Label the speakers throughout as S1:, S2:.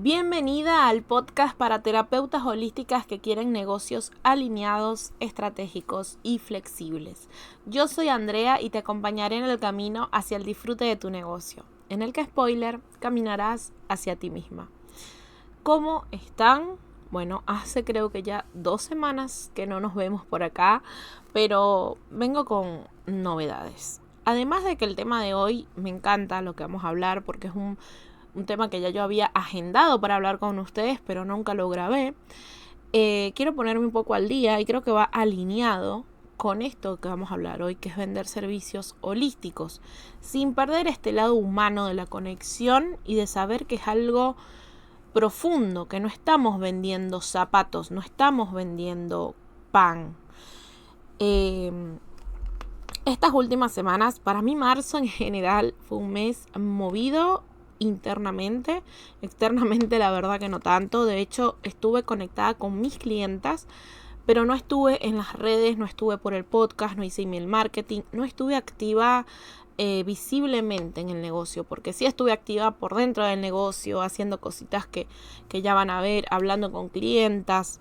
S1: Bienvenida al podcast para terapeutas holísticas que quieren negocios alineados, estratégicos y flexibles. Yo soy Andrea y te acompañaré en el camino hacia el disfrute de tu negocio, en el que, spoiler, caminarás hacia ti misma. ¿Cómo están? Bueno, hace creo que ya 2 semanas que no nos vemos por acá, pero vengo con novedades. Además de que el tema de hoy me encanta lo que vamos a hablar porque es un tema que ya yo había agendado para hablar con ustedes, pero nunca lo grabé. Quiero ponerme un poco al día y creo que va alineado con esto que vamos a hablar hoy, que es vender servicios holísticos, sin perder este lado humano de la conexión y de saber que es algo profundo, que no estamos vendiendo zapatos, no estamos vendiendo pan. Estas últimas semanas, para mí marzo en general fue un mes movido internamente, externamente la verdad que no tanto. De hecho, estuve conectada con mis clientas, pero no estuve en las redes, no estuve por el podcast, no hice email marketing, no estuve activa visiblemente en el negocio, porque sí estuve activa por dentro del negocio, haciendo cositas que ya van a ver, hablando con clientas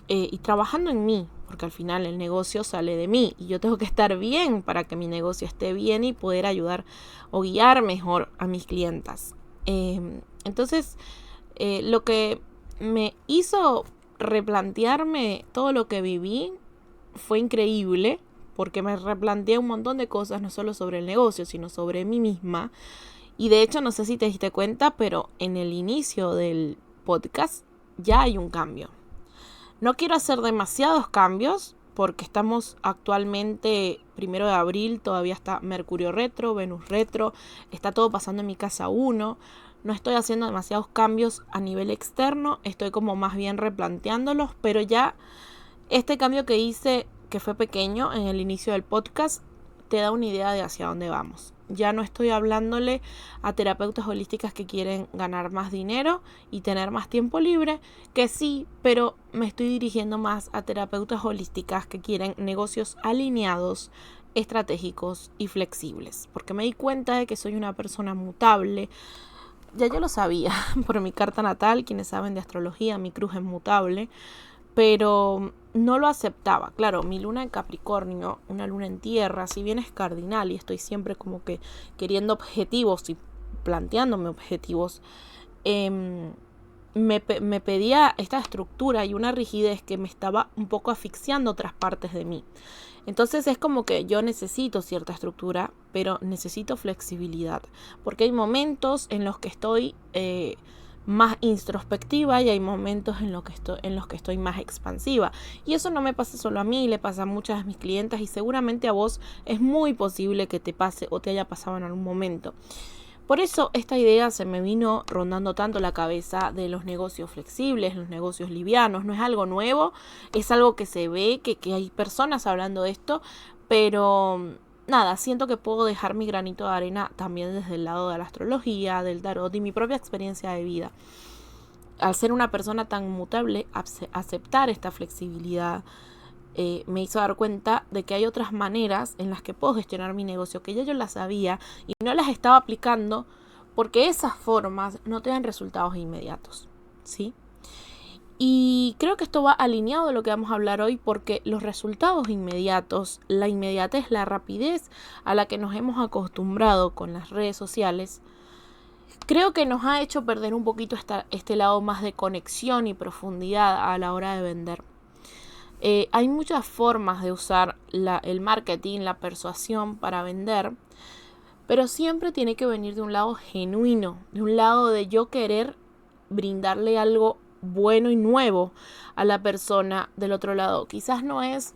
S1: y trabajando en mí, porque al final el negocio sale de mí y yo tengo que estar bien para que mi negocio esté bien y poder ayudar o guiar mejor a mis clientas. Entonces, lo que me hizo replantearme todo lo que viví fue increíble, porque me replanteé un montón de cosas, no solo sobre el negocio, sino sobre mí misma. Y de hecho, no sé si te diste cuenta, pero en el inicio del podcast ya hay un cambio. No quiero hacer demasiados cambios porque estamos actualmente 1 de abril, todavía está Mercurio retro, Venus retro, está todo pasando en mi casa 1. No estoy haciendo demasiados cambios a nivel externo, estoy como más bien replanteándolos, pero ya este cambio que hice, que fue pequeño en el inicio del podcast, te da una idea de hacia dónde vamos. Ya no estoy hablándole a terapeutas holísticas que quieren ganar más dinero y tener más tiempo libre, que sí, pero me estoy dirigiendo más a terapeutas holísticas que quieren negocios alineados, estratégicos y flexibles. Porque me di cuenta de que soy una persona mutable. Ya yo lo sabía por mi carta natal, quienes saben de astrología, mi cruz es mutable, pero no lo aceptaba. Claro, mi luna en Capricornio, una luna en tierra, si bien es cardinal y estoy siempre como que queriendo objetivos y planteándome objetivos, me pedía esta estructura y una rigidez que me estaba un poco asfixiando otras partes de mí. Entonces es como que yo necesito cierta estructura, pero necesito flexibilidad, porque hay momentos en los que estoy más introspectiva y hay momentos en los que estoy más expansiva. Y eso no me pasa solo a mí, le pasa a muchas de mis clientas y seguramente a vos es muy posible que te pase o te haya pasado en algún momento. Por eso esta idea se me vino rondando tanto la cabeza de los negocios flexibles, los negocios livianos. No es algo nuevo, es algo que se ve, que hay personas hablando de esto, pero nada, siento que puedo dejar mi granito de arena también desde el lado de la astrología, del tarot y mi propia experiencia de vida. Al ser una persona tan mutable, aceptar esta flexibilidad me hizo dar cuenta de que hay otras maneras en las que puedo gestionar mi negocio, que ya yo las sabía y no las estaba aplicando porque esas formas no te dan resultados inmediatos, ¿sí? Y creo que esto va alineado de lo que vamos a hablar hoy porque los resultados inmediatos, la inmediatez, la rapidez a la que nos hemos acostumbrado con las redes sociales, creo que nos ha hecho perder un poquito este lado más de conexión y profundidad a la hora de vender. Hay muchas formas de usar el marketing, la persuasión para vender, pero siempre tiene que venir de un lado genuino, de un lado de yo querer brindarle algo bueno y nuevo a la persona del otro lado. Quizás no es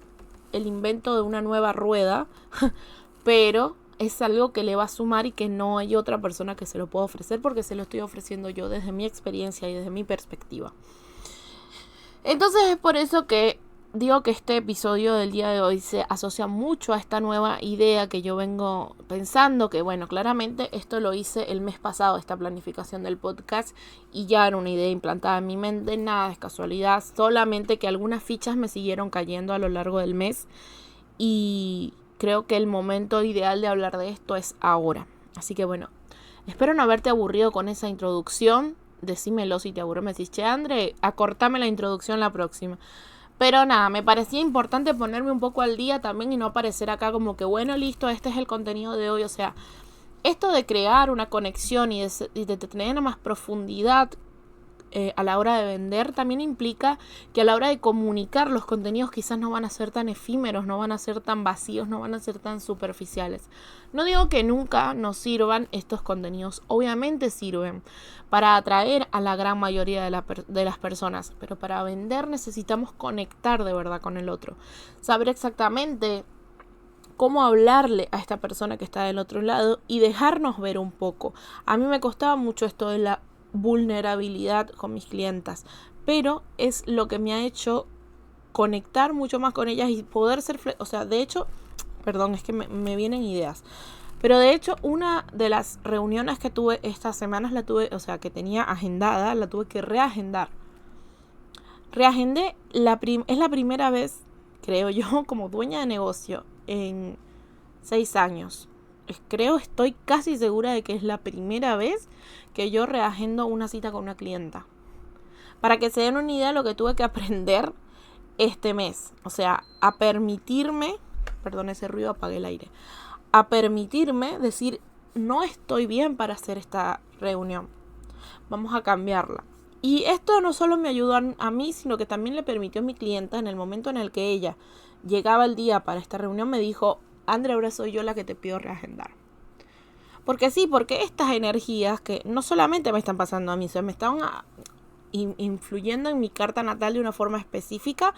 S1: el invento de una nueva rueda, pero es algo que le va a sumar y que no hay otra persona que se lo pueda ofrecer porque se lo estoy ofreciendo yo desde mi experiencia y desde mi perspectiva. Entonces es por eso que digo que este episodio del día de hoy se asocia mucho a esta nueva idea que yo vengo pensando, que bueno, claramente esto lo hice el mes pasado, esta planificación del podcast, y ya era una idea implantada en mi mente, nada es casualidad, solamente que algunas fichas me siguieron cayendo a lo largo del mes y creo que el momento ideal de hablar de esto es ahora. Así que bueno, espero no haberte aburrido con esa introducción. decímelo si te aburre, me decís, che, André, acortame la introducción la próxima. Pero nada, me parecía importante ponerme un poco al día también y no aparecer acá como que, bueno, listo, este es el contenido de hoy. O sea, esto de crear una conexión y de tener más profundidad a la hora de vender también implica que a la hora de comunicar los contenidos quizás no van a ser tan efímeros, no van a ser tan vacíos, no van a ser tan superficiales. No digo que nunca nos sirvan estos contenidos, obviamente sirven para atraer a la gran mayoría de las personas, pero para vender necesitamos conectar de verdad con el otro, saber exactamente cómo hablarle a esta persona que está del otro lado y dejarnos ver un poco. A mí me costaba mucho esto de la vulnerabilidad con mis clientas, pero es lo que me ha hecho conectar mucho más con ellas y poder ser, o sea, de hecho, perdón, es que me vienen ideas, pero de hecho una de las reuniones que tuve estas semanas la tuve, o sea, que tenía agendada, la tuve que reagendar. Reagendé, es la primera vez, creo yo, como dueña de negocio en 6 años. Estoy casi segura de que es la primera vez que yo reagendo una cita con una clienta. Para que se den una idea de lo que tuve que aprender este mes. O sea, a permitirme, perdón ese ruido, apagué el aire. A permitirme decir, no estoy bien para hacer esta reunión. Vamos a cambiarla. Y esto no solo me ayudó a mí, sino que también le permitió a mi clienta, en el momento en el que ella llegaba el día para esta reunión, me dijo, Andrea, ahora soy yo la que te pido reagendar. Porque sí, porque estas energías que no solamente me están pasando a mí, me están influyendo en mi carta natal de una forma específica,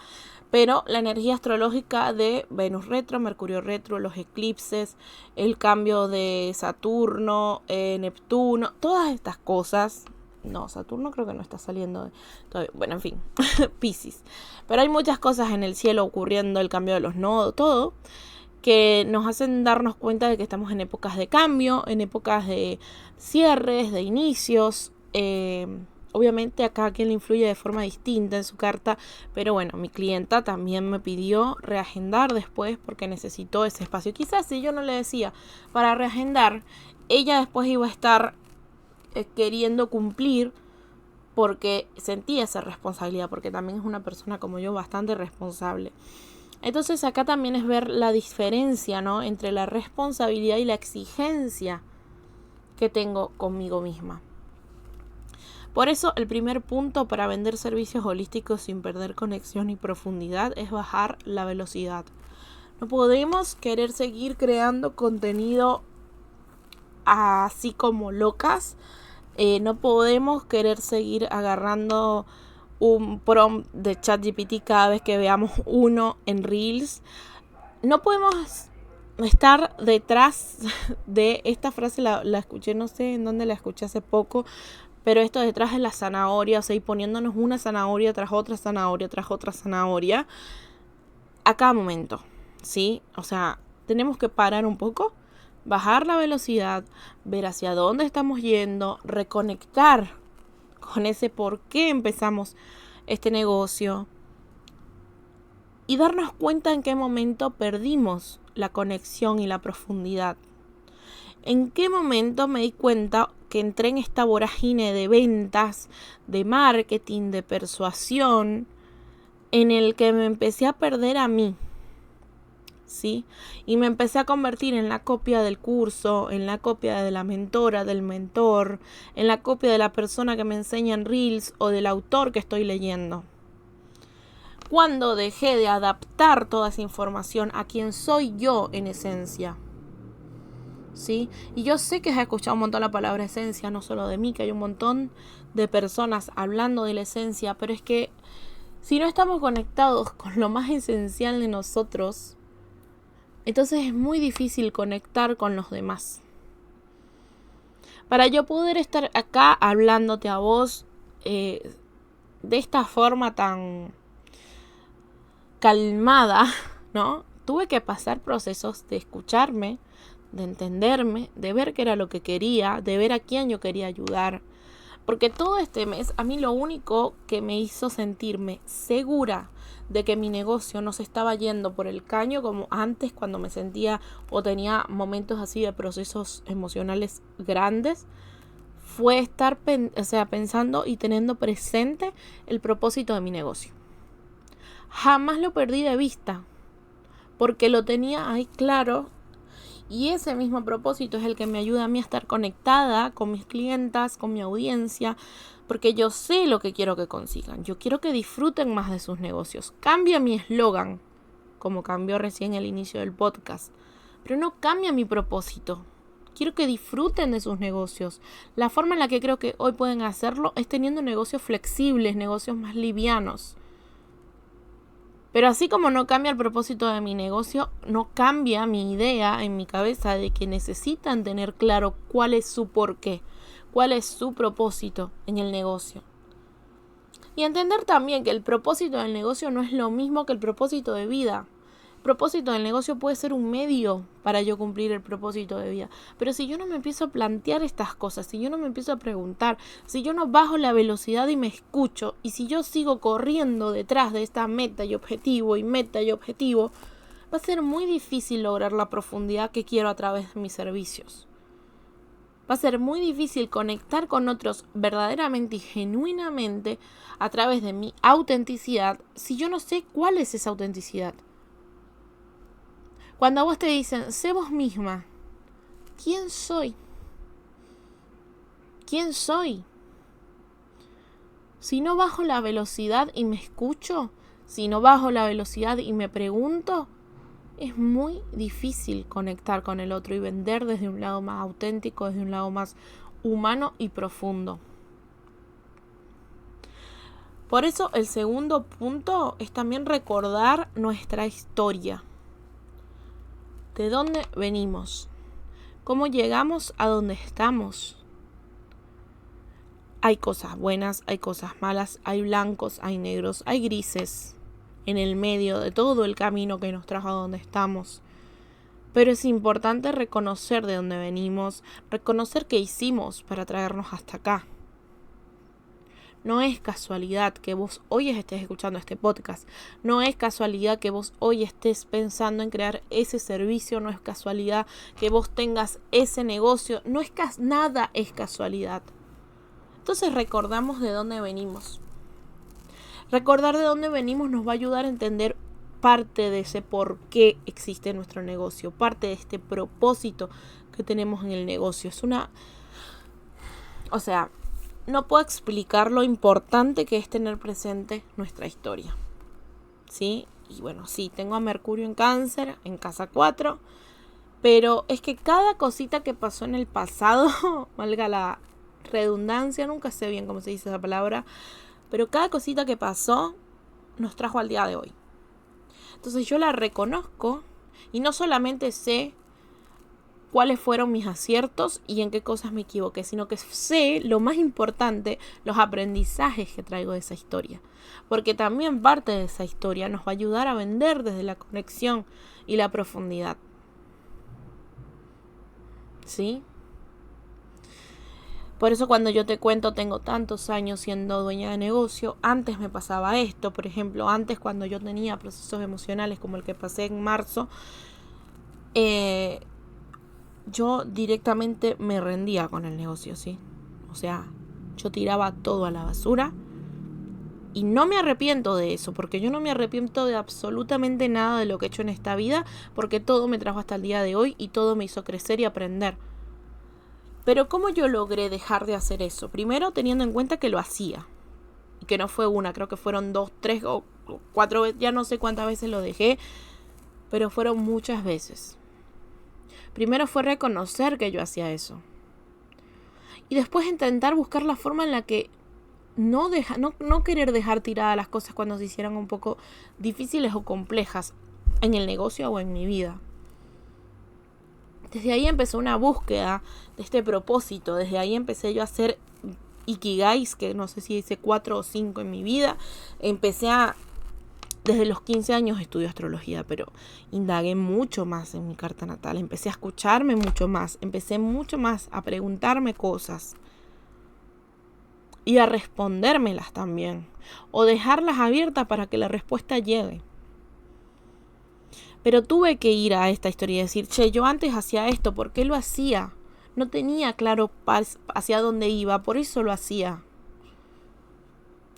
S1: pero la energía astrológica de Venus retro, Mercurio retro, los eclipses, el cambio de Saturno, Neptuno, todas estas cosas. No, Saturno creo que no está saliendo todavía. Bueno, en fin, Piscis. Pero hay muchas cosas en el cielo ocurriendo, el cambio de los nodos, todo, que nos hacen darnos cuenta de que estamos en épocas de cambio, en épocas de cierres, de inicios. Obviamente a cada quien le influye de forma distinta en su carta, pero bueno, mi clienta también me pidió reagendar después porque necesitó ese espacio. Quizás si yo no le decía para reagendar, ella después iba a estar queriendo cumplir porque sentía esa responsabilidad, porque también es una persona como yo bastante responsable. Entonces acá también es ver la diferencia, ¿no?, entre la responsabilidad y la exigencia que tengo conmigo misma. Por eso el primer punto para vender servicios holísticos sin perder conexión y profundidad es bajar la velocidad. No podemos querer seguir creando contenido así como locas. No podemos querer seguir agarrando un prompt de ChatGPT cada vez que veamos uno en Reels. No podemos estar detrás de esta frase, la escuché, no sé en dónde la escuché hace poco, pero esto detrás de la zanahoria, o sea, y poniéndonos una zanahoria tras otra zanahoria, tras otra zanahoria, a cada momento, ¿sí? O sea, tenemos que parar un poco, bajar la velocidad, ver hacia dónde estamos yendo, reconectar con ese por qué empezamos este negocio y darnos cuenta en qué momento perdimos la conexión y la profundidad. ¿En qué momento me di cuenta que entré en esta vorágine de ventas, de marketing, de persuasión, en el que me empecé a perder a mí? ¿Sí? Y me empecé a convertir en la copia del curso, en la copia de la mentora, del mentor, en la copia de la persona que me enseña en Reels o del autor que estoy leyendo. Cuando dejé de adaptar toda esa información a quien soy yo en esencia, ¿sí? Y yo sé que has escuchado un montón la palabra esencia, no solo de mí, que hay un montón de personas hablando de la esencia, pero es que si no estamos conectados con lo más esencial de nosotros, entonces es muy difícil conectar con los demás. Para yo poder estar acá hablándote a vos de esta forma tan calmada, ¿no? Tuve que pasar procesos de escucharme, de entenderme, de ver qué era lo que quería, de ver a quién yo quería ayudar. Porque todo este mes a mí lo único que me hizo sentirme segura de que mi negocio no se estaba yendo por el caño como antes, cuando me sentía o tenía momentos así de procesos emocionales grandes, fue estar pensando y teniendo presente el propósito de mi negocio. Jamás lo perdí de vista, porque lo tenía ahí claro, y ese mismo propósito es el que me ayuda a mí a estar conectada con mis clientas, con mi audiencia, porque yo sé lo que quiero que consigan. Yo quiero que disfruten más de sus negocios. Cambia mi eslogan, como cambió recién el inicio del podcast, pero no cambia mi propósito. Quiero que disfruten de sus negocios. La forma en la que creo que hoy pueden hacerlo es teniendo negocios flexibles, negocios más livianos. Pero así como no cambia el propósito de mi negocio, no cambia mi idea en mi cabeza de que necesitan tener claro cuál es su porqué, cuál es su propósito en el negocio. Y entender también que el propósito del negocio no es lo mismo que el propósito de vida. El propósito del negocio puede ser un medio para yo cumplir el propósito de vida. Pero si yo no me empiezo a plantear estas cosas, si yo no me empiezo a preguntar, si yo no bajo la velocidad y me escucho, y si yo sigo corriendo detrás de esta meta y objetivo, va a ser muy difícil lograr la profundidad que quiero a través de mis servicios. Va a ser muy difícil conectar con otros verdaderamente y genuinamente a través de mi autenticidad si yo no sé cuál es esa autenticidad. Cuando a vos te dicen, sé vos misma, ¿quién soy? ¿Quién soy? Si no bajo la velocidad y me escucho, si no bajo la velocidad y me pregunto, es muy difícil conectar con el otro y vender desde un lado más auténtico, desde un lado más humano y profundo. Por eso el segundo punto es también recordar nuestra historia. ¿De dónde venimos? ¿Cómo llegamos a donde estamos? Hay cosas buenas, hay cosas malas, hay blancos, hay negros, hay grises en el medio de todo el camino que nos trajo a donde estamos. Pero es importante reconocer de dónde venimos, reconocer qué hicimos para traernos hasta acá. No es casualidad que vos hoy estés escuchando este podcast. No es casualidad que vos hoy estés pensando en crear ese servicio. No es casualidad que vos tengas ese negocio. Nada es casualidad. Entonces recordamos de dónde venimos. Recordar de dónde venimos nos va a ayudar a entender parte de ese por qué existe nuestro negocio. Parte de este propósito que tenemos en el negocio. No puedo explicar lo importante que es tener presente nuestra historia. ¿Sí? Y bueno, sí, tengo a Mercurio en Cáncer, en casa 4, pero es que cada cosita que pasó en el pasado, valga la redundancia, nunca sé bien cómo se dice esa palabra, pero cada cosita que pasó nos trajo al día de hoy. Entonces yo la reconozco y no solamente sé cuáles fueron mis aciertos y en qué cosas me equivoqué, sino que sé, lo más importante, los aprendizajes que traigo de esa historia. Porque también parte de esa historia nos va a ayudar a vender desde la conexión y la profundidad. ¿Sí? Por eso cuando yo te cuento, tengo tantos años siendo dueña de negocio, antes me pasaba esto, por ejemplo, antes cuando yo tenía procesos emocionales como el que pasé en marzo, yo directamente me rendía con el negocio, ¿sí? O sea, yo tiraba todo a la basura y no me arrepiento de eso, porque yo no me arrepiento de absolutamente nada de lo que he hecho en esta vida, porque todo me trajo hasta el día de hoy y todo me hizo crecer y aprender. Pero ¿cómo yo logré dejar de hacer eso? Primero, teniendo en cuenta que lo hacía. Y que no fue una, creo que fueron 2, 3 o 4 veces, ya no sé cuántas veces lo dejé, pero fueron muchas veces. Primero fue reconocer que yo hacía eso. Y después intentar buscar la forma en la que no querer dejar tiradas las cosas cuando se hicieran un poco difíciles o complejas en el negocio o en mi vida. Desde ahí empezó una búsqueda de este propósito. Desde ahí empecé yo a hacer ikigais, que no sé si hice 4 o 5 en mi vida. Desde los 15 años estudio astrología, pero indagué mucho más en mi carta natal. Empecé a escucharme mucho más. Empecé mucho más a preguntarme cosas. Y a respondérmelas también. O dejarlas abiertas para que la respuesta llegue. Pero tuve que ir a esta historia y decir, yo antes hacía esto, ¿por qué lo hacía? No tenía claro hacia dónde iba, por eso lo hacía.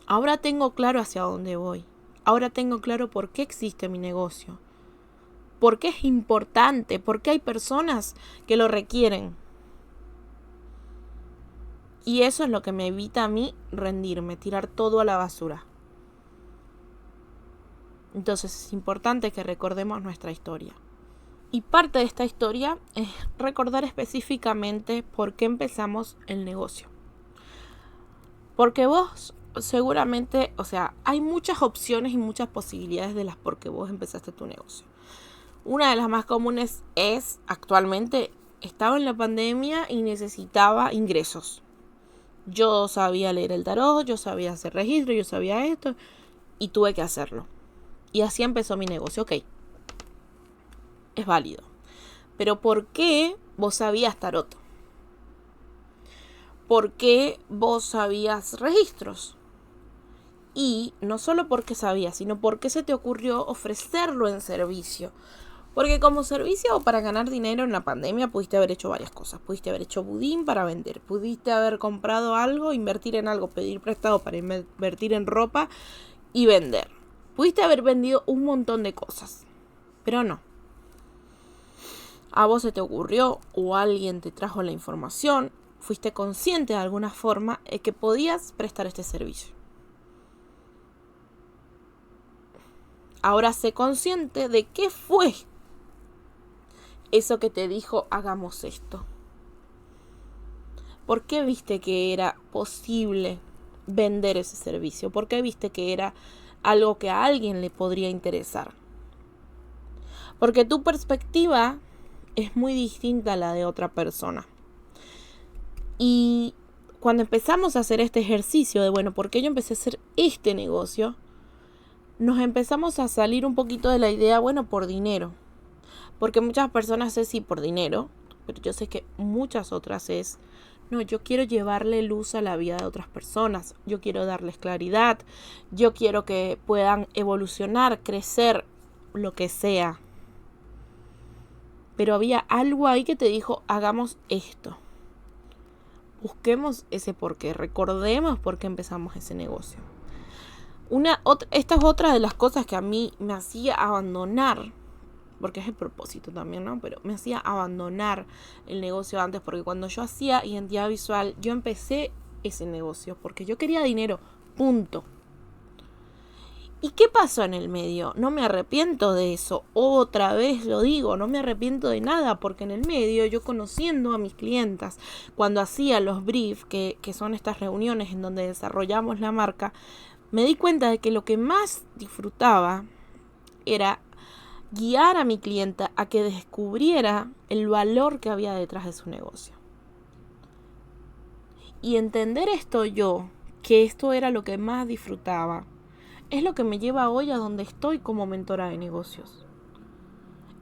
S1: Ahora tengo claro hacia dónde voy. Ahora tengo claro por qué existe mi negocio. Por qué es importante, por qué hay personas que lo requieren. Y eso es lo que me evita a mí rendirme, tirar todo a la basura. Entonces es importante que recordemos nuestra historia. Y parte de esta historia es recordar específicamente por qué empezamos el negocio. Porque vos seguramente, hay muchas opciones y muchas posibilidades de las por qué vos empezaste tu negocio. Una de las más comunes es, actualmente, estaba en la pandemia y necesitaba ingresos. Yo sabía leer el tarot, yo sabía hacer registro, yo sabía esto y tuve que hacerlo. Y así empezó mi negocio. Ok, es válido. Pero ¿por qué vos sabías tarot? ¿Por qué vos sabías registros? Y no solo porque sabías, sino porque se te ocurrió ofrecerlo en servicio. Porque como servicio o para ganar dinero en la pandemia pudiste haber hecho varias cosas. Pudiste haber hecho budín para vender. Pudiste haber comprado algo, invertir en algo, pedir prestado para invertir en ropa y vender. Pudiste haber vendido un montón de cosas. Pero no. A vos se te ocurrió o alguien te trajo la información. Fuiste consciente de alguna forma de que podías prestar este servicio. Ahora sé consciente de qué fue eso que te dijo hagamos esto. ¿Por qué viste que era posible vender ese servicio? ¿Por qué viste que era algo que a alguien le podría interesar? Porque tu perspectiva es muy distinta a la de otra persona. Y cuando empezamos a hacer este ejercicio de, ¿por qué yo empecé a hacer este negocio? Nos empezamos a salir un poquito de la idea, por dinero. Porque muchas personas es sí por dinero, pero yo sé que muchas otras es, no, yo quiero llevarle luz a la vida de otras personas, yo quiero darles claridad, yo quiero que puedan evolucionar, crecer, lo que sea. Pero había algo ahí que te dijo, hagamos esto. Busquemos ese porqué, recordemos por qué empezamos ese negocio. Esta es otra de las cosas que a mí me hacía abandonar, porque es el propósito también, ¿no? Pero me hacía abandonar el negocio antes, porque cuando yo hacía identidad visual, yo empecé ese negocio porque yo quería dinero, punto. ¿Y qué pasó en el medio? No me arrepiento de eso, otra vez lo digo, no me arrepiento de nada, porque en el medio yo conociendo a mis clientas, cuando hacía los briefs, que son estas reuniones en donde desarrollamos la marca, me di cuenta de que lo que más disfrutaba era guiar a mi clienta a que descubriera el valor que había detrás de su negocio. Y entender esto yo, que esto era lo que más disfrutaba, es lo que me lleva hoy a donde estoy como mentora de negocios.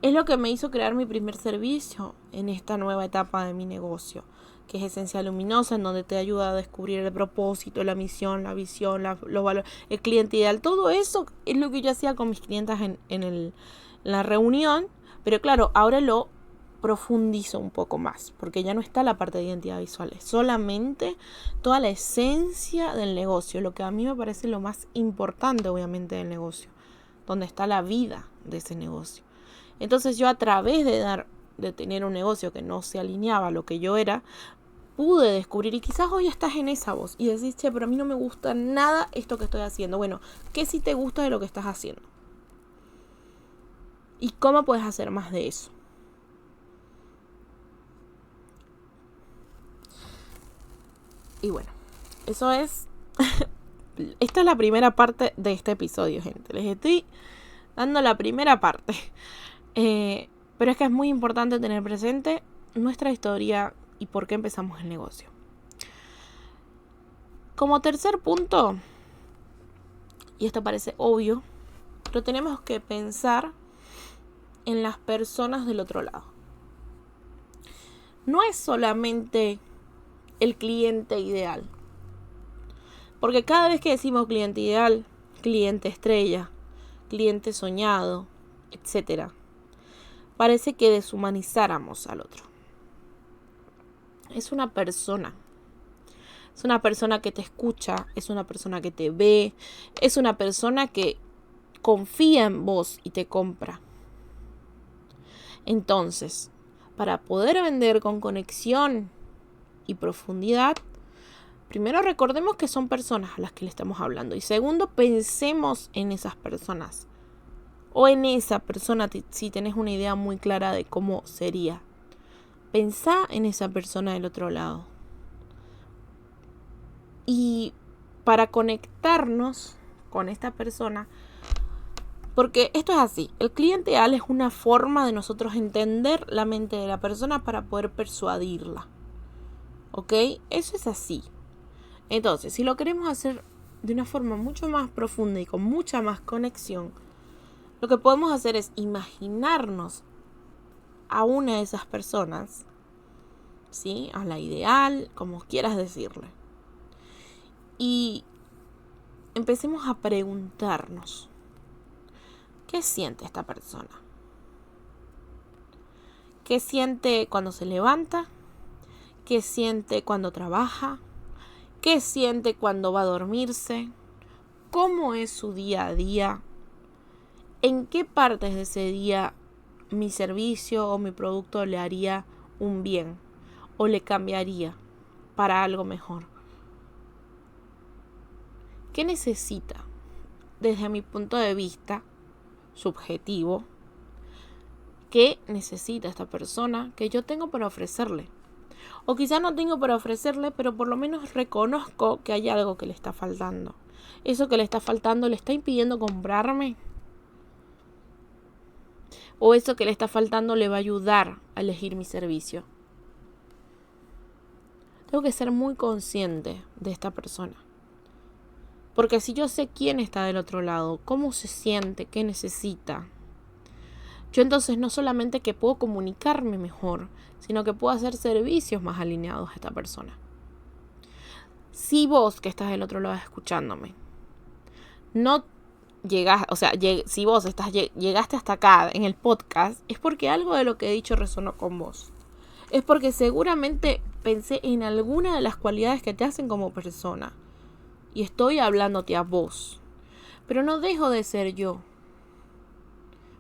S1: Es lo que me hizo crear mi primer servicio en esta nueva etapa de mi negocio, que es Esencia Luminosa, en donde te ayuda a descubrir el propósito, la misión, la visión, los valores, el cliente ideal. Todo eso es lo que yo hacía con mis clientas en la reunión, pero claro, ahora lo profundizo un poco más, porque ya no está la parte de identidad visual, es solamente toda la esencia del negocio, lo que a mí me parece lo más importante obviamente del negocio, donde está la vida de ese negocio. Entonces yo a través de tener un negocio que no se alineaba a lo que yo era, pude descubrir, y quizás hoy estás en esa voz y decís, pero a mí no me gusta nada esto que estoy haciendo. Bueno, ¿qué sí te gusta de lo que estás haciendo? ¿Y cómo puedes hacer más de eso? Y bueno, eso es... Esta es la primera parte de este episodio, gente. Les estoy dando la primera parte. Pero es que es muy importante tener presente nuestra historia y por qué empezamos el negocio. Como tercer punto, y esto parece obvio, pero tenemos que pensar en las personas del otro lado. No es solamente el cliente ideal, porque cada vez que decimos cliente ideal, cliente estrella, cliente soñado, etc., parece que deshumanizáramos al otro. es una persona. Es una persona que te escucha, es una persona que te ve, es una persona que confía en vos y te compra. Entonces, para poder vender con conexión y profundidad, primero recordemos que son personas a las que le estamos hablando. Y segundo, pensemos en esas personas. O en esa persona si tenés una idea muy clara de cómo sería. Pensá en esa persona del otro lado. Y para conectarnos con esta persona, porque esto es así, el cliente ideal es una forma de nosotros entender la mente de la persona para poder persuadirla. ¿Ok? Eso es así. Entonces, si lo queremos hacer de una forma mucho más profunda y con mucha más conexión, lo que podemos hacer es imaginarnos a una de esas personas, ¿sí? A la ideal, como quieras decirle. Y empecemos a preguntarnos, ¿qué siente esta persona? ¿Qué siente cuando se levanta? ¿Qué siente cuando trabaja? ¿Qué siente cuando va a dormirse? ¿Cómo es su día a día? ¿En qué partes de ese día mi servicio o mi producto le haría un bien o le cambiaría para algo mejor? ¿Qué necesita? Desde mi punto de vista subjetivo, ¿qué necesita esta persona que yo tengo para ofrecerle? O quizá no tengo para ofrecerle, pero por lo menos reconozco que hay algo que le está faltando. Eso que le está faltando le está impidiendo comprarme. O eso que le está faltando le va a ayudar a elegir mi servicio. Tengo que ser muy consciente de esta persona. Porque si yo sé quién está del otro lado, cómo se siente, qué necesita, yo entonces no solamente que puedo comunicarme mejor, sino que puedo hacer servicios más alineados a esta persona. Si vos que estás del otro lado escuchándome, no llegas, o sea, si vos llegaste hasta acá en el podcast, es porque algo de lo que he dicho resonó con vos. Es porque seguramente pensé en alguna de las cualidades que te hacen como persona. Y estoy hablándote a vos. Pero no dejo de ser yo.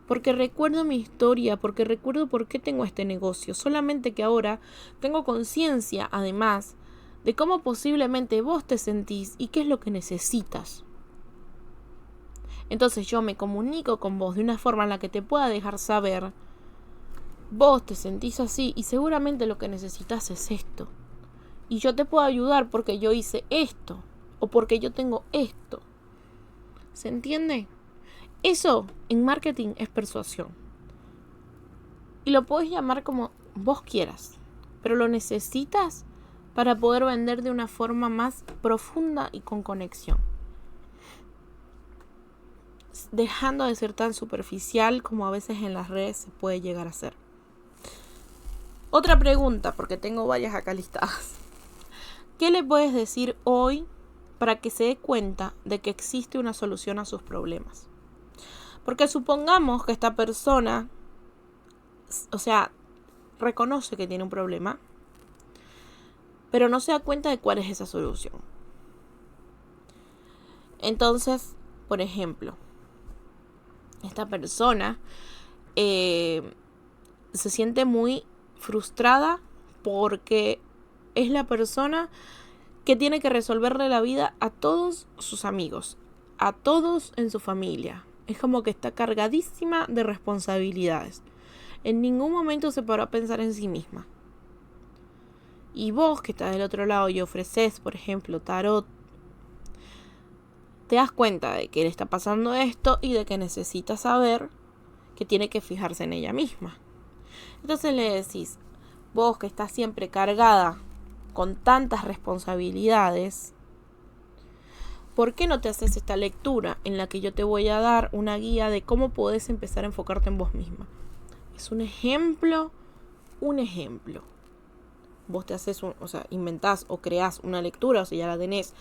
S1: Porque recuerdo mi historia, porque recuerdo por qué tengo este negocio. Solamente que ahora tengo conciencia, además, de cómo posiblemente vos te sentís y qué es lo que necesitas. Entonces yo me comunico con vos de una forma en la que te pueda dejar saber, vos te sentís así y seguramente lo que necesitas es esto. Y yo te puedo ayudar porque yo hice esto. O porque yo tengo esto. ¿Se entiende? Eso en marketing es persuasión. Y lo puedes llamar como vos quieras. Pero lo necesitas para poder vender de una forma más profunda y con conexión. Dejando de ser tan superficial como a veces en las redes se puede llegar a ser. Otra pregunta, porque tengo varias acá listadas. ¿Qué le puedes decir hoy para que se dé cuenta de que existe una solución a sus problemas? Porque supongamos que esta persona, reconoce que tiene un problema, pero no se da cuenta de cuál es esa solución. Entonces, por ejemplo, esta persona se siente muy frustrada porque es la persona que tiene que resolverle la vida a todos sus amigos, a todos en su familia. Es como que está cargadísima de responsabilidades. En ningún momento se paró a pensar en sí misma. Y vos que estás del otro lado y ofreces, por ejemplo, tarot, te das cuenta de que le está pasando esto y de que necesita saber que tiene que fijarse en ella misma. Entonces le decís, vos que estás siempre cargada con tantas responsabilidades, ¿por qué no te haces esta lectura en la que yo te voy a dar una guía de cómo podés empezar a enfocarte en vos misma? Es un ejemplo. Vos te haces inventás o creás una lectura, o sea, ya la tenés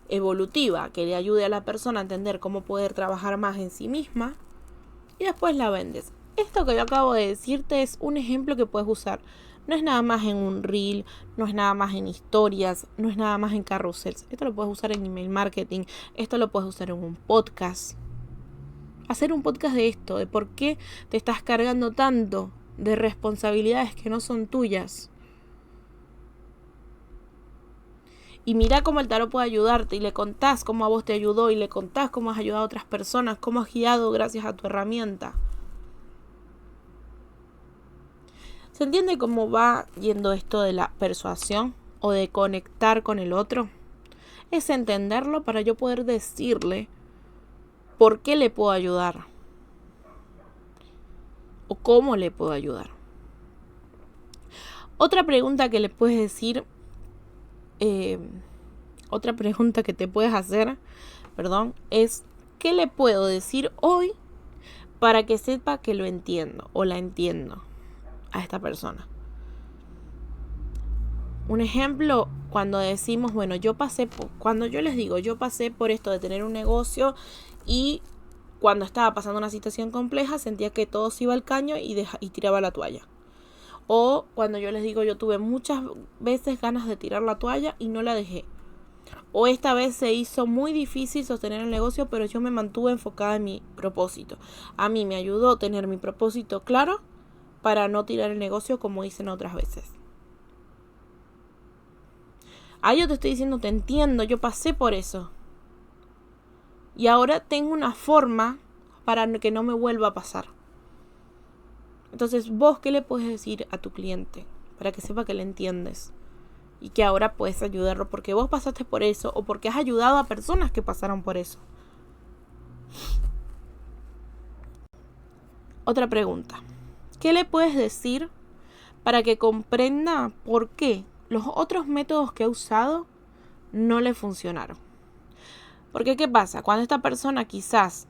S1: evolutiva, que le ayude a la persona a entender cómo poder trabajar más en sí misma, y después la vendes. Esto que yo acabo de decirte es un ejemplo que puedes usar No es nada más en un reel, no es nada más en historias, no es nada más en carruseles. Esto lo puedes usar en email marketing, esto lo puedes usar en un podcast. Hacer un podcast de esto, de por qué te estás cargando tanto de responsabilidades que no son tuyas. Y mira cómo el tarot puede ayudarte y le contás cómo a vos te ayudó y le contás cómo has ayudado a otras personas, cómo has guiado gracias a tu herramienta. ¿Se entiende cómo va yendo esto de la persuasión o de conectar con el otro? Es entenderlo para yo poder decirle por qué le puedo ayudar o cómo le puedo ayudar. Otra pregunta que le puedes decir, otra pregunta que te puedes hacer, es ¿qué le puedo decir hoy para que sepa que lo entiendo o la entiendo a esta persona? Un ejemplo, cuando decimos, bueno, cuando yo les digo, yo pasé por esto de tener un negocio y cuando estaba pasando una situación compleja sentía que todo se iba al caño y tiraba la toalla. O cuando yo les digo, yo tuve muchas veces ganas de tirar la toalla y no la dejé. O esta vez se hizo muy difícil sostener el negocio, pero yo me mantuve enfocada en mi propósito. A mí me ayudó tener mi propósito claro para no tirar el negocio como hice en otras veces. Yo te estoy diciendo, te entiendo, yo pasé por eso. Y ahora tengo una forma para que no me vuelva a pasar. Entonces, ¿vos qué le puedes decir a tu cliente para que sepa que le entiendes? Y que ahora puedes ayudarlo porque vos pasaste por eso o porque has ayudado a personas que pasaron por eso. Otra pregunta. ¿Qué le puedes decir para que comprenda por qué los otros métodos que ha usado no le funcionaron? Porque ¿qué pasa? Cuando esta persona quizás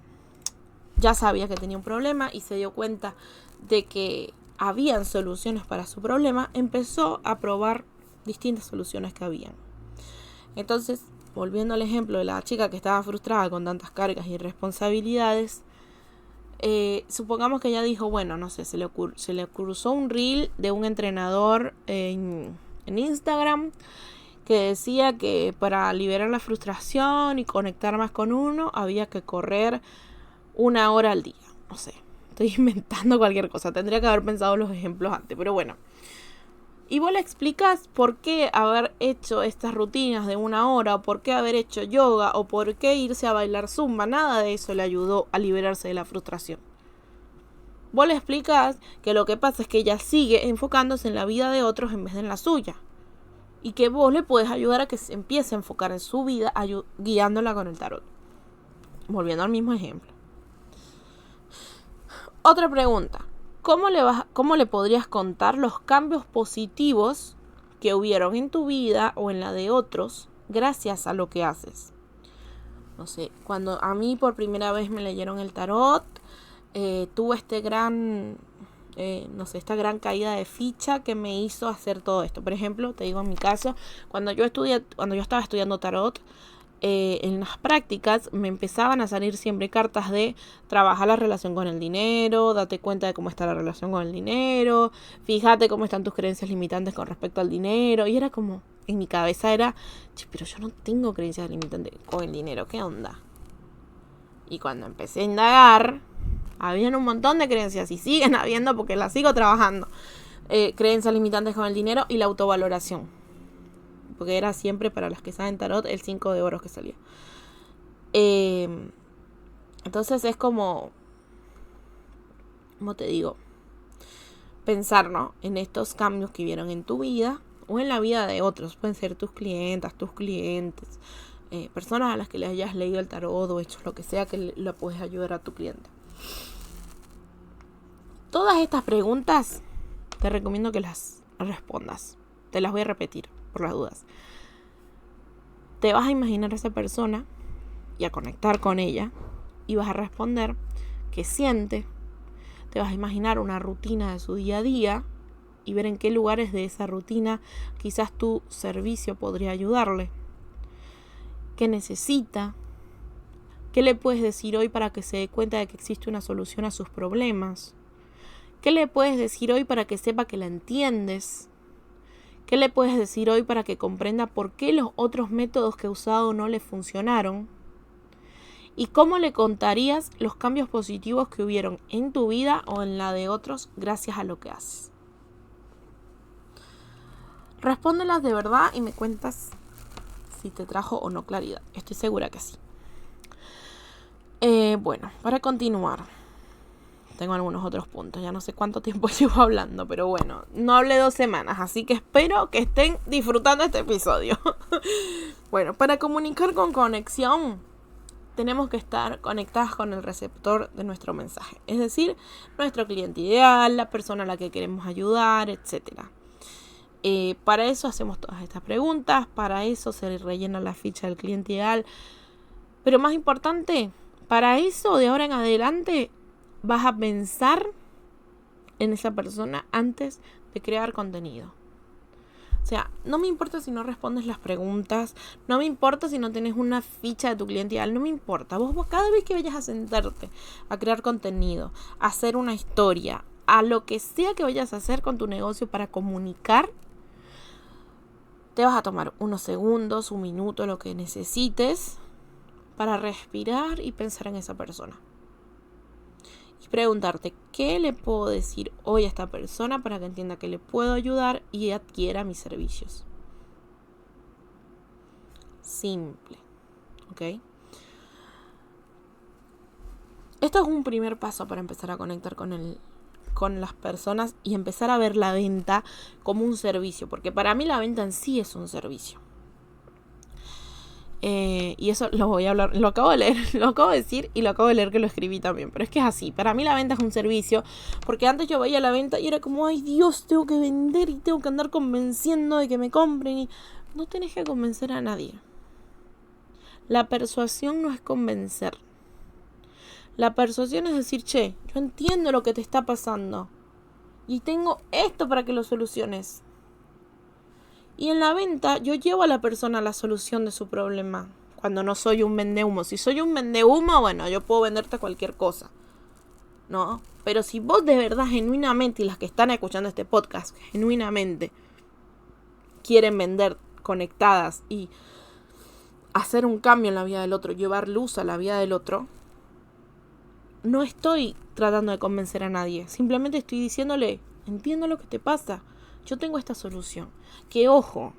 S1: ya sabía que tenía un problema y se dio cuenta de que habían soluciones para su problema, empezó a probar distintas soluciones que habían. Entonces, volviendo al ejemplo de la chica que estaba frustrada con tantas cargas y responsabilidades, supongamos que ella dijo, bueno, no sé, se le cruzó un reel de un entrenador en Instagram que decía que para liberar la frustración y conectar más con uno había que correr 1 hora al día. No sé, estoy inventando cualquier cosa, tendría que haber pensado los ejemplos antes, pero bueno. Y vos le explicas por qué haber hecho estas rutinas de 1 hora, o por qué haber hecho yoga, o por qué irse a bailar zumba. Nada de eso le ayudó a liberarse de la frustración. Vos le explicas que lo que pasa es que ella sigue enfocándose en la vida de otros en vez de en la suya. Y que vos le puedes ayudar a que se empiece a enfocar en su vida, guiándola con el tarot. Volviendo al mismo ejemplo. Otra pregunta. ¿Cómo le podrías contar los cambios positivos que hubieron en tu vida o en la de otros gracias a lo que haces? No sé, cuando a mí por primera vez me leyeron el tarot, tuve esta gran caída de ficha que me hizo hacer todo esto. Por ejemplo, te digo en mi caso, cuando yo estaba estudiando tarot, en las prácticas me empezaban a salir siempre cartas de trabajar la relación con el dinero, date cuenta de cómo está la relación con el dinero, fíjate cómo están tus creencias limitantes con respecto al dinero. Y era como, en mi cabeza era, pero yo no tengo creencias limitantes con el dinero, ¿qué onda? Y cuando empecé a indagar, habían un montón de creencias y siguen habiendo porque las sigo trabajando. Creencias limitantes con el dinero y la autovaloración. Porque era siempre, para los que saben tarot, el 5 de oros que salía. Entonces es como te digo, pensar, ¿no?, en estos cambios que vieron en tu vida o en la vida de otros. Pueden ser tus clientas, tus clientes, personas a las que le hayas leído el tarot o hecho lo que sea que le puedes ayudar a tu cliente. Todas estas preguntas te recomiendo que las respondas. Te las voy a repetir por las dudas. Te vas a imaginar a esa persona y a conectar con ella y vas a responder qué siente. Te vas a imaginar una rutina de su día a día y ver en qué lugares de esa rutina quizás tu servicio podría ayudarle. ¿Qué necesita? ¿Qué le puedes decir hoy para que se dé cuenta de que existe una solución a sus problemas? ¿Qué le puedes decir hoy para que sepa que la entiendes? ¿Qué le puedes decir hoy para que comprenda por qué los otros métodos que he usado no le funcionaron? ¿Y cómo le contarías los cambios positivos que hubieron en tu vida o en la de otros gracias a lo que haces? Respóndelas de verdad y me cuentas si te trajo o no claridad. Estoy segura que sí. Bueno, para continuar, tengo algunos otros puntos. Ya no sé cuánto tiempo llevo hablando, pero bueno, no hablé 2 semanas, así que espero que estén disfrutando este episodio. Bueno, para comunicar con conexión, tenemos que estar conectadas con el receptor de nuestro mensaje. Es decir, nuestro cliente ideal, la persona a la que queremos ayudar, etc. Para eso hacemos todas estas preguntas, para eso se rellena la ficha del cliente ideal. Pero más importante, para eso de ahora en adelante vas a pensar en esa persona antes de crear contenido. O sea, no me importa si no respondes las preguntas, no me importa si no tienes una ficha de tu cliente ideal, no me importa. Vos cada vez que vayas a sentarte a crear contenido, a hacer una historia, a lo que sea que vayas a hacer con tu negocio para comunicar, te vas a tomar unos segundos, 1 minuto, lo que necesites para respirar y pensar en esa persona. Y preguntarte, ¿qué le puedo decir hoy a esta persona para que entienda que le puedo ayudar y adquiera mis servicios? Simple, ¿ok? Esto es un primer paso para empezar a conectar con las personas y empezar a ver la venta como un servicio, porque para mí la venta en sí es un servicio. Y eso lo voy a hablar, lo acabo de leer, lo acabo de decir y lo acabo de leer que lo escribí también, pero es que es así. Para mí la venta es un servicio, porque antes yo veía la venta y era como, ay Dios, tengo que vender y tengo que andar convenciendo de que me compren, y no tenés que convencer a nadie. La persuasión no es convencer. La persuasión es decir, che, yo entiendo lo que te está pasando y tengo esto para que lo soluciones. Y en la venta yo llevo a la persona a la solución de su problema. Cuando no soy un vendehumo. Si soy un vendehumo, bueno, yo puedo venderte cualquier cosa, ¿no? Pero si vos de verdad, genuinamente, y las que están escuchando este podcast, genuinamente quieren vender conectadas y hacer un cambio en la vida del otro, llevar luz a la vida del otro, no estoy tratando de convencer a nadie. Simplemente estoy diciéndole, entiendo lo que te pasa. Yo tengo esta solución. Que ojo,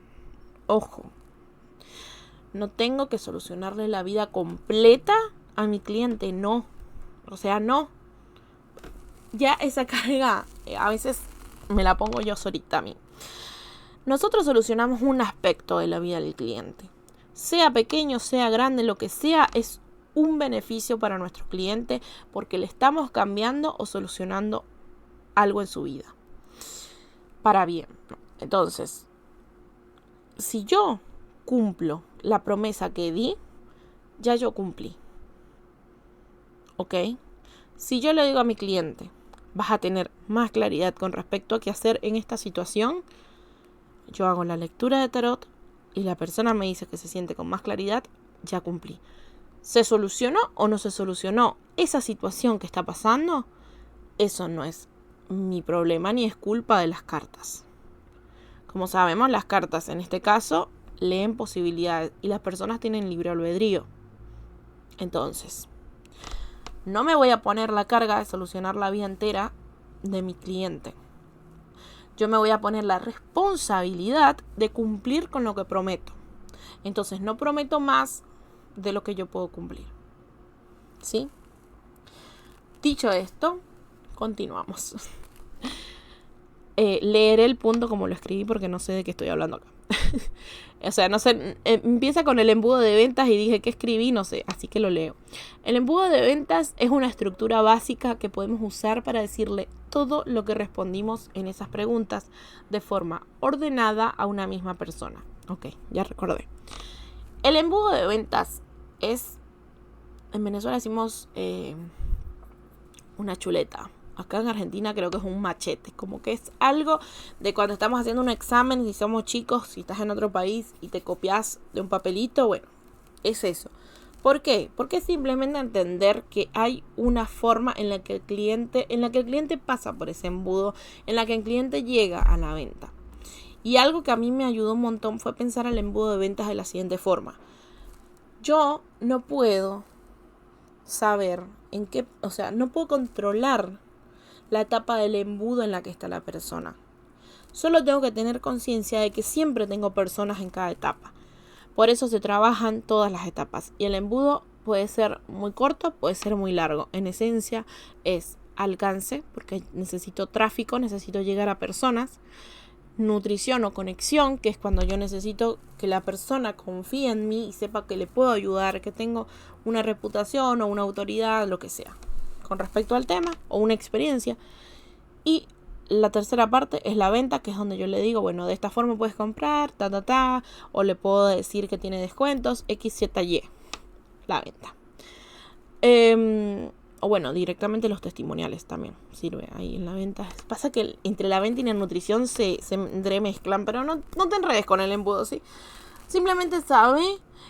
S1: no tengo que solucionarle la vida completa a mi cliente, no. O sea, no. Ya esa carga a veces me la pongo yo solita a mí. Nosotros solucionamos un aspecto de la vida del cliente. Sea pequeño, sea grande, lo que sea, es un beneficio para nuestro cliente porque le estamos cambiando o solucionando algo en su vida. Para bien. Entonces, si yo cumplo la promesa que di, ya yo cumplí. ¿Ok? Si yo le digo a mi cliente, vas a tener más claridad con respecto a qué hacer en esta situación, yo hago la lectura de tarot y la persona me dice que se siente con más claridad, ya cumplí. ¿Se solucionó o no se solucionó esa situación que está pasando? Eso no es mi problema ni es culpa de las cartas. Como sabemos, las cartas en este caso leen posibilidades y las personas tienen libre albedrío. Entonces, no me voy a poner la carga de solucionar la vida entera de mi cliente. Yo me voy a poner la responsabilidad de cumplir con lo que prometo. Entonces, no prometo más de lo que yo puedo cumplir. ¿Sí? Dicho esto, continuamos. Leeré el punto como lo escribí porque no sé de qué estoy hablando acá. O sea, no sé, empieza con el embudo de ventas y dije que escribí, no sé, así que lo leo. El embudo de ventas es una estructura básica que podemos usar para decirle todo lo que respondimos en esas preguntas de forma ordenada a una misma persona. Ok, ya recordé. El embudo de ventas es, en Venezuela decimos una chuleta. Acá en Argentina creo que es un machete, como que es algo de cuando estamos haciendo un examen, si somos chicos, si estás en otro país y te copias de un papelito, bueno, es eso. ¿Por qué? Porque es simplemente entender que hay una forma en la que el cliente pasa por ese embudo, en la que el cliente llega a la venta. Y algo que a mí me ayudó un montón fue pensar el embudo de ventas de la siguiente forma. Yo no puedo saber no puedo controlar la etapa del embudo en la que está la persona. Solo tengo que tener conciencia de que siempre tengo personas en cada etapa. Por eso se trabajan todas las etapas. Y el embudo puede ser muy corto, puede ser muy largo. En esencia es alcance, porque necesito tráfico, necesito llegar a personas. Nutrición o conexión, que es cuando yo necesito que la persona confíe en mí y sepa que le puedo ayudar, que tengo una reputación o una autoridad, lo que sea, con respecto al tema o una experiencia. Y la tercera parte es la venta, que es donde yo le digo, bueno, de esta forma puedes comprar, o le puedo decir que tiene descuentos, X, Z, Y, la venta. O bueno, directamente los testimoniales también sirve ahí en la venta. Pasa que entre la venta y la nutrición se entremezclan, pero no te enredes con el embudo, ¿sí? Simplemente sabe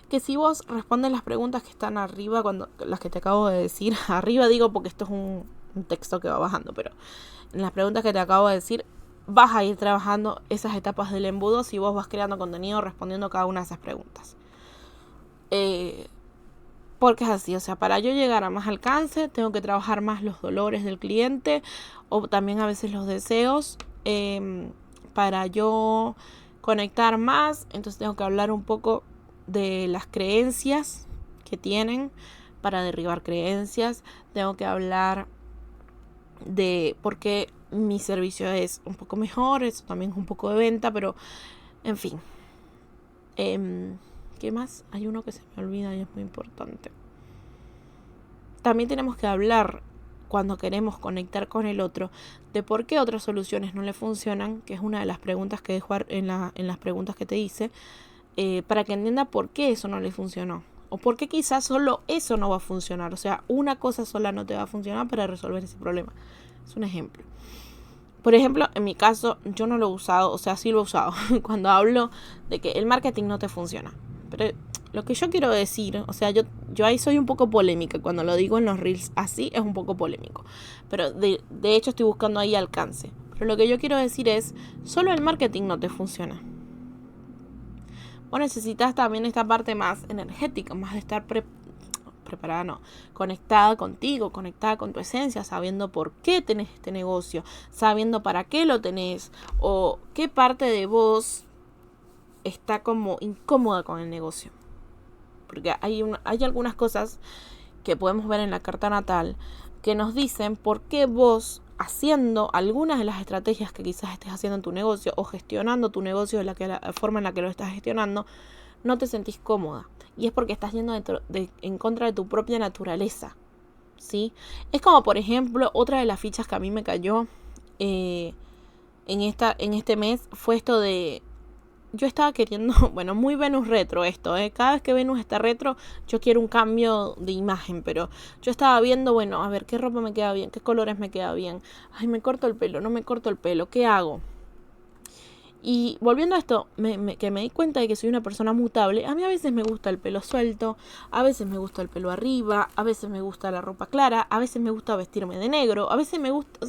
S1: que si vos respondes las preguntas que están arriba, las que te acabo de decir, arriba digo porque esto es un texto que va bajando, pero en las preguntas que te acabo de decir, vas a ir trabajando esas etapas del embudo si vos vas creando contenido respondiendo cada una de esas preguntas. Porque es así, o sea, para yo llegar a más alcance, tengo que trabajar más los dolores del cliente o también a veces los deseos. Para yo conectar más, entonces tengo que hablar un poco de las creencias que tienen para derribar creencias. Tengo que hablar de por qué mi servicio es un poco mejor, eso también es un poco de venta, pero en fin. ¿Qué más? Hay uno que se me olvida y es muy importante. También tenemos que hablar, cuando queremos conectar con el otro, de por qué otras soluciones no le funcionan, que es una de las preguntas que dejo en las preguntas que te hice, para que entienda por qué eso no le funcionó. O por qué quizás solo eso no va a funcionar. O sea, una cosa sola no te va a funcionar para resolver ese problema. Es un ejemplo. Por ejemplo, en mi caso, yo no lo he usado, o sea, sí lo he usado, cuando hablo de que el marketing no te funciona. Pero lo que yo quiero decir, o sea, yo ahí soy un poco polémica, cuando lo digo en los reels así es un poco polémico. Pero de hecho estoy buscando ahí alcance. Pero lo que yo quiero decir es, solo el marketing no te funciona. Vos necesitas también esta parte más energética, más de estar preparada, no, conectada contigo, conectada con tu esencia, sabiendo por qué tenés este negocio, sabiendo para qué lo tenés o qué parte de vos está como incómoda con el negocio. Porque hay algunas cosas que podemos ver en la carta natal que nos dicen por qué vos, haciendo algunas de las estrategias que quizás estés haciendo en tu negocio o gestionando tu negocio de la forma en la que lo estás gestionando, no te sentís cómoda. Y es porque estás yendo en contra de tu propia naturaleza, ¿sí? Es como, por ejemplo, otra de las fichas que a mí me cayó en este mes fue esto de... Yo estaba queriendo, bueno, muy Venus retro esto, cada vez que Venus está retro, yo quiero un cambio de imagen, pero yo estaba viendo, bueno, a ver, qué ropa me queda bien, qué colores me queda bien, ay, me corto el pelo, no me corto el pelo, ¿qué hago? Y volviendo a esto, que me di cuenta de que soy una persona mutable, a mí a veces me gusta el pelo suelto, a veces me gusta el pelo arriba, a veces me gusta la ropa clara, a veces me gusta vestirme de negro, a veces me gusta...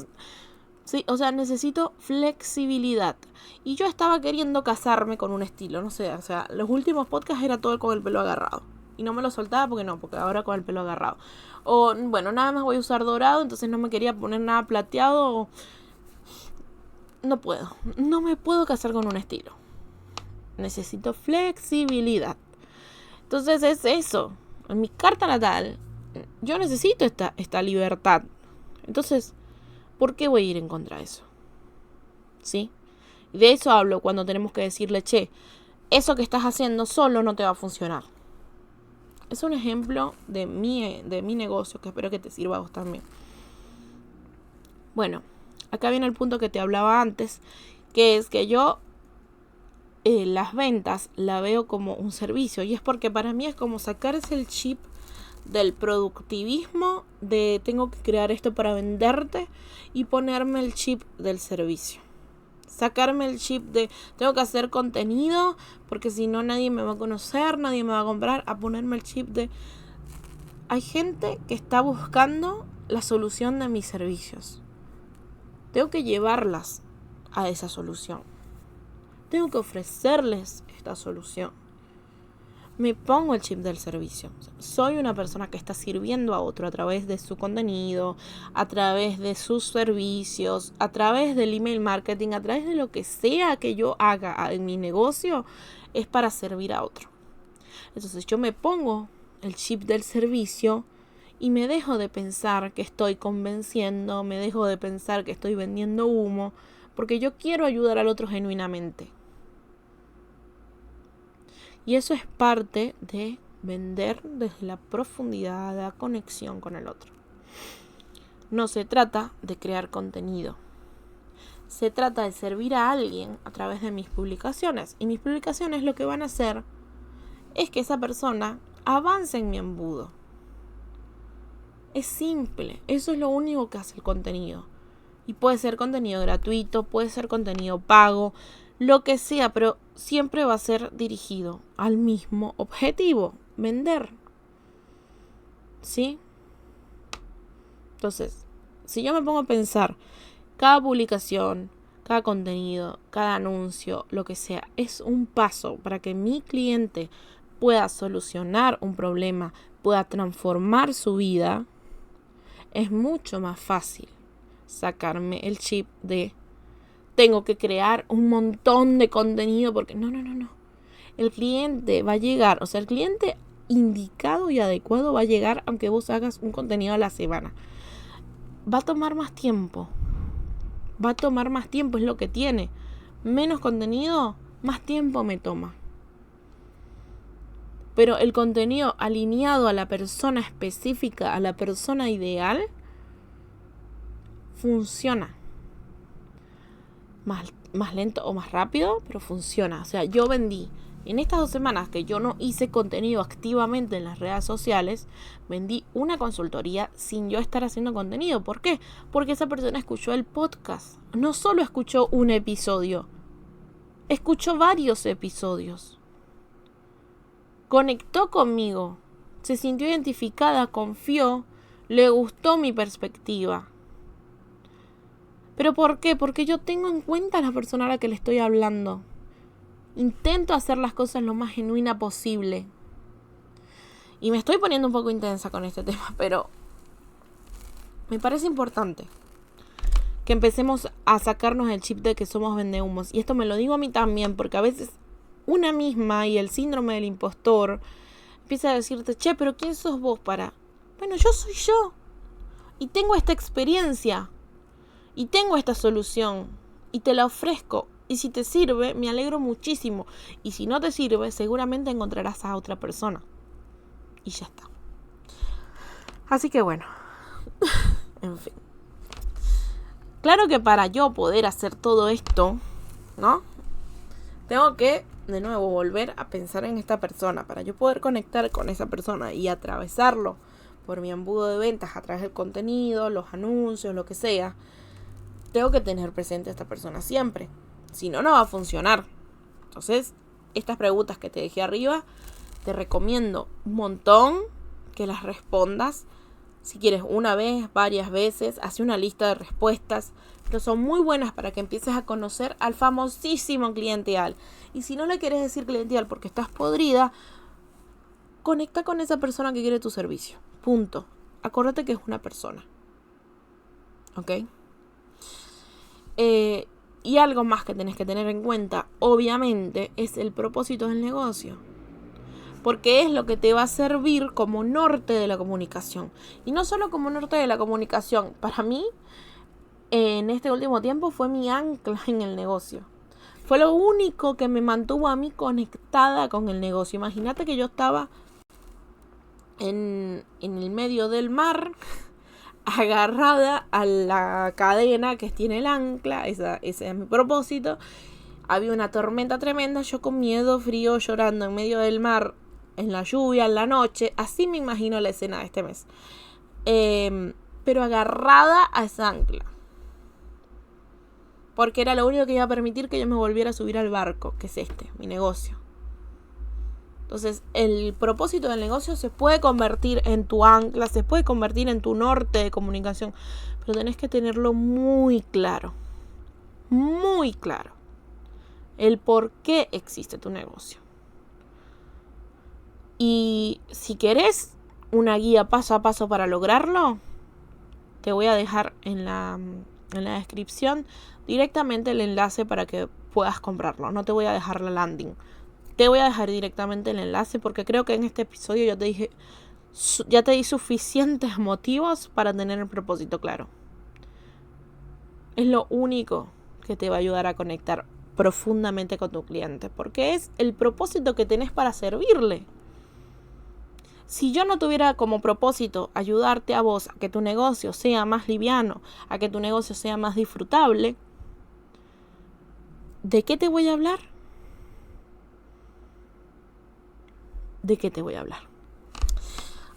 S1: Sí, o sea, necesito flexibilidad. Y yo estaba queriendo casarme con un estilo, no sé, o sea, los últimos podcasts era todo con el pelo agarrado. Y no me lo soltaba porque ahora con el pelo agarrado. O, bueno, nada más voy a usar dorado, entonces no me quería poner nada plateado. No me puedo casar con un estilo. Necesito flexibilidad. Entonces es eso. En mi carta natal, yo necesito esta libertad. Entonces, ¿por qué voy a ir en contra de eso? ¿Sí? Y de eso hablo cuando tenemos que decirle, che, eso que estás haciendo solo no te va a funcionar. Es un ejemplo de mi negocio que espero que te sirva a vos también. Bueno, acá viene el punto que te hablaba antes, que es que yo las ventas la veo como un servicio. Y es porque para mí es como sacarse el chip del productivismo, de tengo que crear esto para venderte, y ponerme el chip del servicio. Sacarme el chip de tengo que hacer contenido porque si no nadie me va a conocer, nadie me va a comprar, a ponerme el chip de hay gente que está buscando la solución de mis servicios. Tengo que llevarlas a esa solución. tengo que ofrecerles esta solución. Me pongo el chip del servicio. Soy una persona que está sirviendo a otro a través de su contenido, a través de sus servicios, a través del email marketing, a través de lo que sea que yo haga en mi negocio, es para servir a otro. Entonces yo me pongo el chip del servicio y me dejo de pensar que estoy convenciendo, me dejo de pensar que estoy vendiendo humo, porque yo quiero ayudar al otro genuinamente. Y eso es parte de vender desde la profundidad de la conexión con el otro. No se trata de crear contenido. Se trata de servir a alguien a través de mis publicaciones. Y mis publicaciones lo que van a hacer es que esa persona avance en mi embudo. Es simple. Eso es lo único que hace el contenido. Y puede ser contenido gratuito, puede ser contenido pago, lo que sea, pero siempre va a ser dirigido al mismo objetivo, vender. ¿Sí? Entonces, si yo me pongo a pensar, cada publicación, cada contenido, cada anuncio, lo que sea, es un paso para que mi cliente pueda solucionar un problema, pueda transformar su vida, es mucho más fácil sacarme el chip de tengo que crear un montón de contenido porque no. El cliente va a llegar, o sea, el cliente indicado y adecuado va a llegar aunque vos hagas un contenido a la semana. Va a tomar más tiempo. Es lo que tiene. Menos contenido, más tiempo me toma. Pero el contenido alineado a la persona específica, a la persona ideal, funciona. Más lento o más rápido, pero funciona. O sea, yo vendí en estas 2 semanas que yo no hice contenido activamente en las redes sociales, vendí una consultoría sin yo estar haciendo contenido. ¿Por qué? Porque esa persona escuchó el podcast. No solo escuchó un episodio, escuchó varios episodios. Conectó conmigo, se sintió identificada, confió, le gustó mi perspectiva. ¿Pero por qué? Porque yo tengo en cuenta a la persona a la que le estoy hablando. Intento hacer las cosas lo más genuina posible. Y me estoy poniendo un poco intensa con este tema, pero me parece importante que empecemos a sacarnos el chip de que somos vendehumos. Y esto me lo digo a mí también, porque a veces una misma y el síndrome del impostor empieza a decirte, che, pero ¿quién sos vos para? Bueno, yo soy yo. Y tengo esta experiencia. Y tengo esta solución. Y te la ofrezco. Y si te sirve, me alegro muchísimo. Y si no te sirve, seguramente encontrarás a otra persona. Y ya está. Así que bueno. En fin. Claro que para yo poder hacer todo esto, ¿no? Tengo que, de nuevo, volver a pensar en esta persona. Para yo poder conectar con esa persona y atravesarlo por mi embudo de ventas a través del contenido, los anuncios, lo que sea, tengo que tener presente a esta persona siempre. Si no, no va a funcionar. Entonces, estas preguntas que te dejé arriba, te recomiendo un montón que las respondas. Si quieres una vez, varias veces, hace una lista de respuestas. Pero son muy buenas para que empieces a conocer al famosísimo cliente ideal. Y si no le quieres decir cliente ideal porque estás podrida, conecta con esa persona que quiere tu servicio. Punto. Acuérdate que es una persona. ¿Ok? Y algo más que tenés que tener en cuenta, obviamente, es el propósito del negocio. Porque es lo que te va a servir como norte de la comunicación. Y no solo como norte de la comunicación. Para mí, en este último tiempo, fue mi ancla en el negocio. Fue lo único que me mantuvo a mí conectada con el negocio. Imagínate que yo estaba en el medio del mar, agarrada a la cadena que tiene el ancla. Ese es mi propósito. Había una tormenta tremenda, yo con miedo, frío, llorando en medio del mar, en la lluvia, en la noche. Así me imagino la escena de este mes. Pero agarrada a esa ancla. Porque era lo único que iba a permitir que yo me volviera a subir al barco, que es mi negocio. Entonces, el propósito del negocio se puede convertir en tu ancla, se puede convertir en tu norte de comunicación, pero tenés que tenerlo muy claro. Muy claro. el por qué existe tu negocio. Y si querés una guía paso a paso para lograrlo, te voy a dejar en la descripción directamente el enlace para que puedas comprarlo. No te voy a dejar la landing. Te voy a dejar directamente el enlace porque creo que en este episodio ya te di suficientes motivos para tener el propósito claro. Es lo único que te va a ayudar a conectar profundamente con tu cliente, porque es el propósito que tenés para servirle. Si yo no tuviera como propósito ayudarte a vos a que tu negocio sea más liviano, a que tu negocio sea más disfrutable, ¿de qué te voy a hablar? ¿De qué te voy a hablar?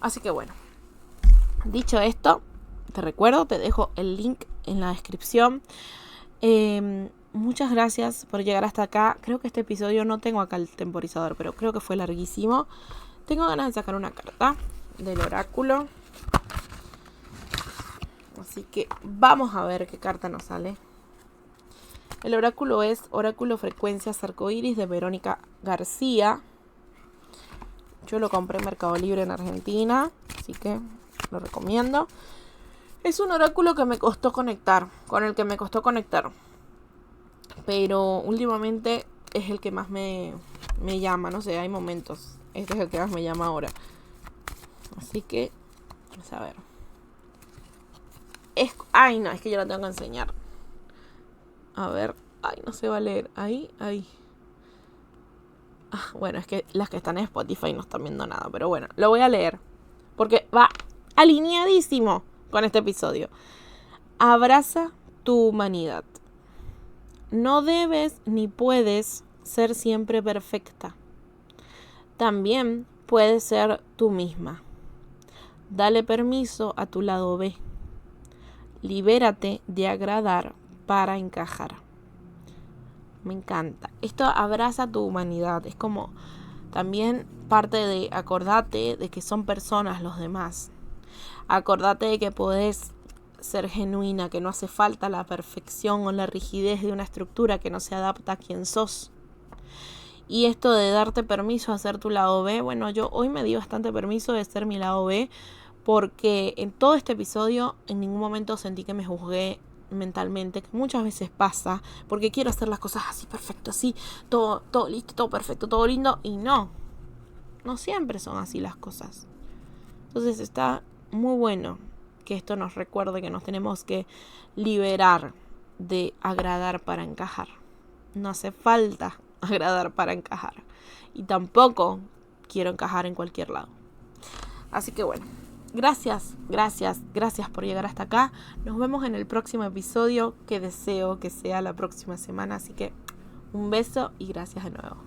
S1: Así que bueno, dicho esto, te recuerdo, te dejo el link en la descripción. Muchas gracias por llegar hasta acá. Creo que este episodio no tengo acá el temporizador, pero creo que fue larguísimo. Tengo ganas de sacar una carta del oráculo. Así que vamos a ver qué carta nos sale. El oráculo es Oráculo Frecuencias Arcoíris de Verónica García. Yo lo compré en Mercado Libre en Argentina, así que lo recomiendo. Es un oráculo que me costó conectar, con el que me costó conectar. Pero últimamente es el que más me llama, no sé, hay momentos. Este es el que más me llama ahora. Así que, vamos a ver. Ay, no, es que yo lo tengo que enseñar. A ver, ay, no se va a leer. Ahí. Bueno, es que las que están en Spotify no están viendo nada, pero bueno, lo voy a leer. Porque va alineadísimo con este episodio. Abraza tu humanidad. No debes ni puedes ser siempre perfecta. También puedes ser tú misma. Dale permiso a tu lado B. Libérate de agradar para encajar. Me encanta. Esto abraza tu humanidad. Es como también parte de acordate de que son personas los demás. Acordate de que podés ser genuina, que no hace falta la perfección o la rigidez de una estructura que no se adapta a quien sos. Y esto de darte permiso a hacer tu lado B, bueno, yo hoy me di bastante permiso de ser mi lado B, porque en todo este episodio en ningún momento sentí que me juzgué mentalmente, que muchas veces pasa, porque quiero hacer las cosas así perfecto, así, todo listo, todo perfecto, todo lindo, y no siempre son así las cosas. Entonces está muy bueno que esto nos recuerde que nos tenemos que liberar de agradar para encajar. No hace falta agradar para encajar. Y tampoco quiero encajar en cualquier lado. Así que bueno, gracias por llegar hasta acá. Nos vemos en el próximo episodio, que deseo que sea la próxima semana. Así que un beso y gracias de nuevo.